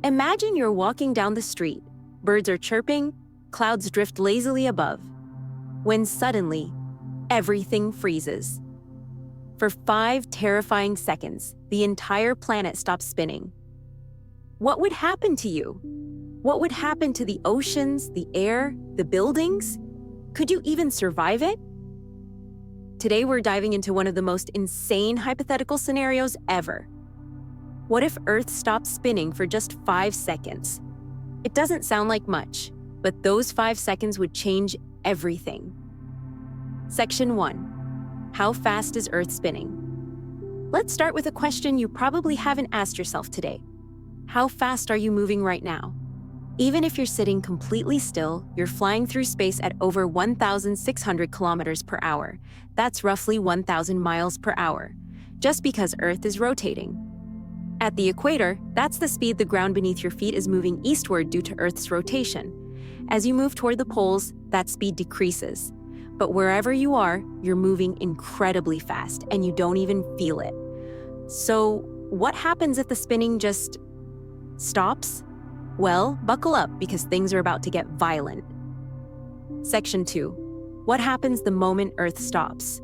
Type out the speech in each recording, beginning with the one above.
Imagine you're walking down the street. Birds are chirping, clouds drift lazily above. When suddenly, everything freezes. For 5 terrifying seconds, the entire planet stops spinning. What would happen to you? What would happen to the oceans, the air, the buildings? Could you even survive it? Today we're diving into one of the most insane hypothetical scenarios ever. What if Earth stopped spinning for just 5 seconds? It doesn't sound like much, but those 5 seconds would change everything. Section 1. How fast is Earth spinning? Let's start with a question you probably haven't asked yourself today. How fast are you moving right now? Even if you're sitting completely still, you're flying through space at over 1,600 kilometers per hour. That's roughly 1,000 miles per hour, just because Earth is rotating. At the equator, that's the speed the ground beneath your feet is moving eastward due to Earth's rotation. As you move toward the poles, that speed decreases. But wherever you are, you're moving incredibly fast, and you don't even feel it. So, what happens if the spinning just stops? Well, buckle up because things are about to get violent. Section 2. What happens the moment Earth stops?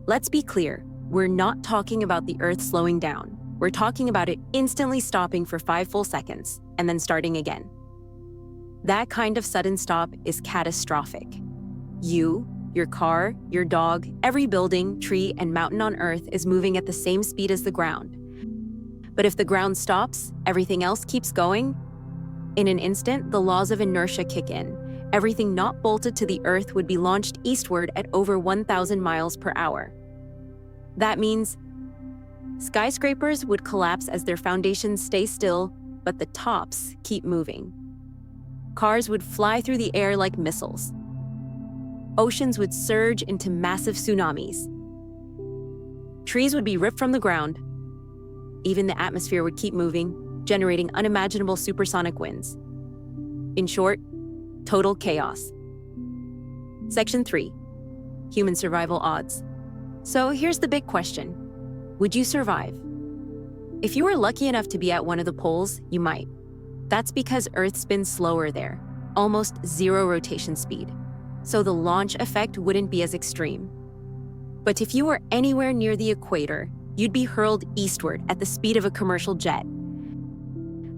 Let's be clear, we're not talking about the Earth slowing down. We're talking about it instantly stopping for 5 full seconds and then starting again. That kind of sudden stop is catastrophic. You, your car, your dog, every building, tree, and mountain on Earth is moving at the same speed as the ground. But if the ground stops, everything else keeps going. In an instant, the laws of inertia kick in. Everything not bolted to the Earth would be launched eastward at over 1,000 miles per hour. That means skyscrapers would collapse as their foundations stay still, but the tops keep moving. Cars would fly through the air like missiles. Oceans would surge into massive tsunamis. Trees would be ripped from the ground. Even the atmosphere would keep moving, generating unimaginable supersonic winds. In short, total chaos. Section 3. Human survival odds. So here's the big question. Would you survive? If you were lucky enough to be at one of the poles, you might. That's because Earth spins slower there, almost 0 rotation speed. So the launch effect wouldn't be as extreme. But if you were anywhere near the equator, you'd be hurled eastward at the speed of a commercial jet.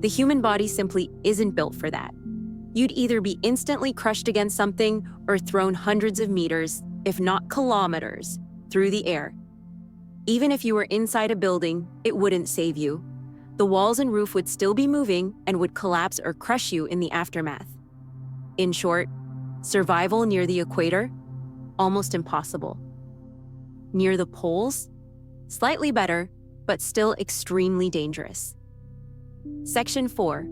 The human body simply isn't built for that. You'd either be instantly crushed against something or thrown hundreds of meters, if not kilometers, through the air. Even if you were inside a building, it wouldn't save you. The walls and roof would still be moving and would collapse or crush you in the aftermath. In short, survival near the equator? Almost impossible. Near the poles? Slightly better, but still extremely dangerous. Section 4.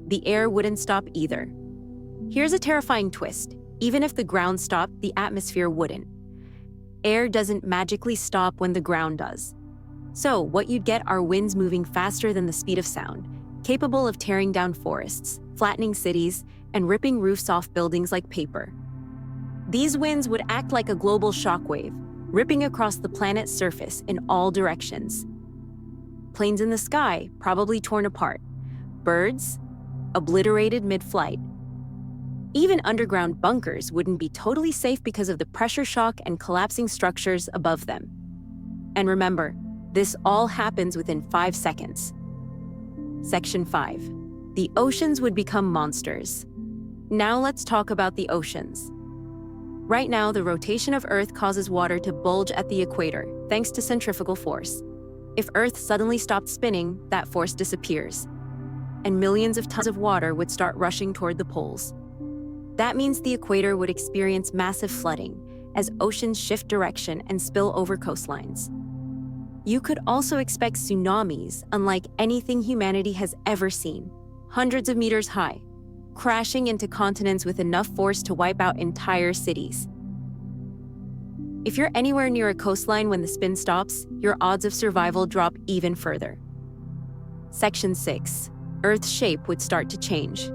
The air wouldn't stop either. Here's a terrifying twist. Even if the ground stopped, the atmosphere wouldn't. Air doesn't magically stop when the ground does. So what you'd get are winds moving faster than the speed of sound, capable of tearing down forests, flattening cities, and ripping roofs off buildings like paper. These winds would act like a global shockwave, ripping across the planet's surface in all directions. Planes in the sky, probably torn apart. Birds, obliterated mid-flight. Even underground bunkers wouldn't be totally safe because of the pressure shock and collapsing structures above them. And remember, this all happens within 5 seconds. Section 5. The oceans would become monsters. Now let's talk about the oceans. Right now, the rotation of Earth causes water to bulge at the equator, thanks to centrifugal force. If Earth suddenly stopped spinning, that force disappears, and millions of tons of water would start rushing toward the poles. That means the equator would experience massive flooding as oceans shift direction and spill over coastlines. You could also expect tsunamis unlike anything humanity has ever seen, hundreds of meters high, crashing into continents with enough force to wipe out entire cities. If you're anywhere near a coastline when the spin stops, your odds of survival drop even further. Section 6. Earth's shape would start to change.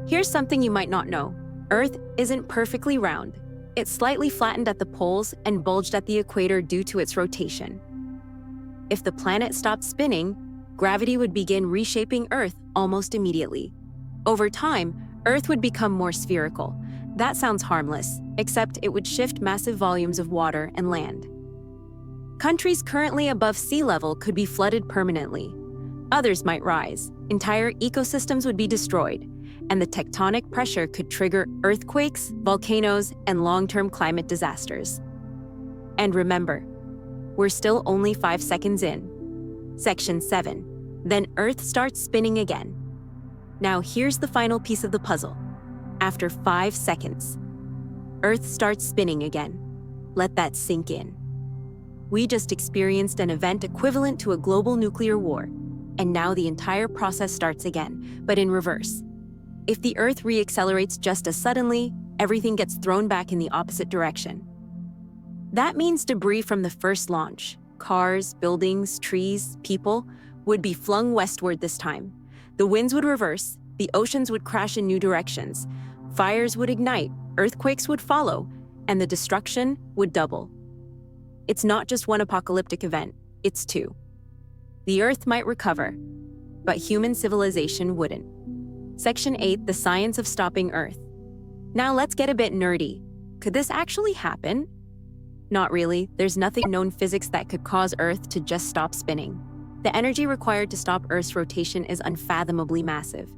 Here's something you might not know. Earth isn't perfectly round. It's slightly flattened at the poles and bulged at the equator due to its rotation. If the planet stopped spinning, gravity would begin reshaping Earth almost immediately. Over time, Earth would become more spherical. That sounds harmless, except it would shift massive volumes of water and land. Countries currently above sea level could be flooded permanently. Others might rise, entire ecosystems would be destroyed, and the tectonic pressure could trigger earthquakes, volcanoes, and long-term climate disasters. And remember, we're still only 5 seconds in. Section 7. Then Earth starts spinning again. Now here's the final piece of the puzzle. After 5 seconds, Earth starts spinning again. Let that sink in. We just experienced an event equivalent to a global nuclear war, and now the entire process starts again, but in reverse. If the Earth reaccelerates just as suddenly, everything gets thrown back in the opposite direction. That means debris from the first launch, cars, buildings, trees, people, would be flung westward this time. The winds would reverse, the oceans would crash in new directions, fires would ignite, earthquakes would follow, and the destruction would double. It's not just one apocalyptic event, it's two. The Earth might recover, but human civilization wouldn't. Section 8, the science of stopping Earth. Now let's get a bit nerdy. Could this actually happen? Not really. There's nothing known physics that could cause Earth to just stop spinning. The energy required to stop Earth's rotation is unfathomably massive.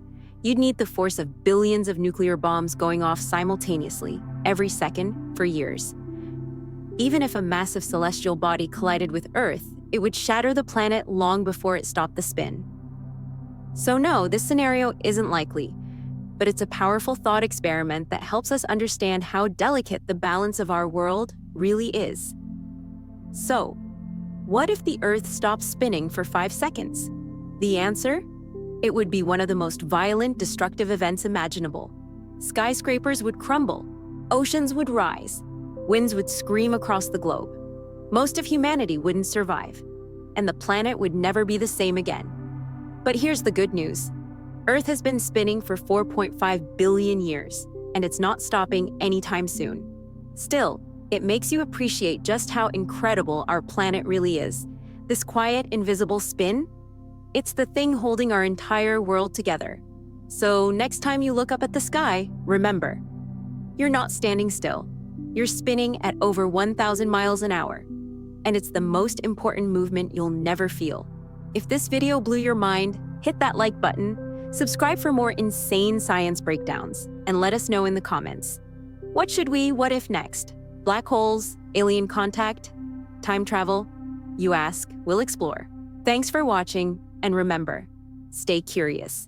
You'd need the force of billions of nuclear bombs going off simultaneously, every second, for years. Even if a massive celestial body collided with Earth, it would shatter the planet long before it stopped the spin. So no, this scenario isn't likely, but it's a powerful thought experiment that helps us understand how delicate the balance of our world really is. So, what if the Earth stopped spinning for 5 seconds? The answer? It would be one of the most violent, destructive events imaginable. Skyscrapers would crumble, oceans would rise, winds would scream across the globe. Most of humanity wouldn't survive, and the planet would never be the same again. But here's the good news. Earth has been spinning for 4.5 billion years, and it's not stopping anytime soon. Still, it makes you appreciate just how incredible our planet really is. This quiet, invisible spin, it's the thing holding our entire world together. So next time you look up at the sky, remember, you're not standing still. You're spinning at over 1,000 miles an hour, and it's the most important movement you'll never feel. If this video blew your mind, hit that like button, subscribe for more insane science breakdowns, and let us know in the comments. What should we what if next? Black holes, alien contact, time travel? You ask, we'll explore. Thanks for watching, and remember, stay curious.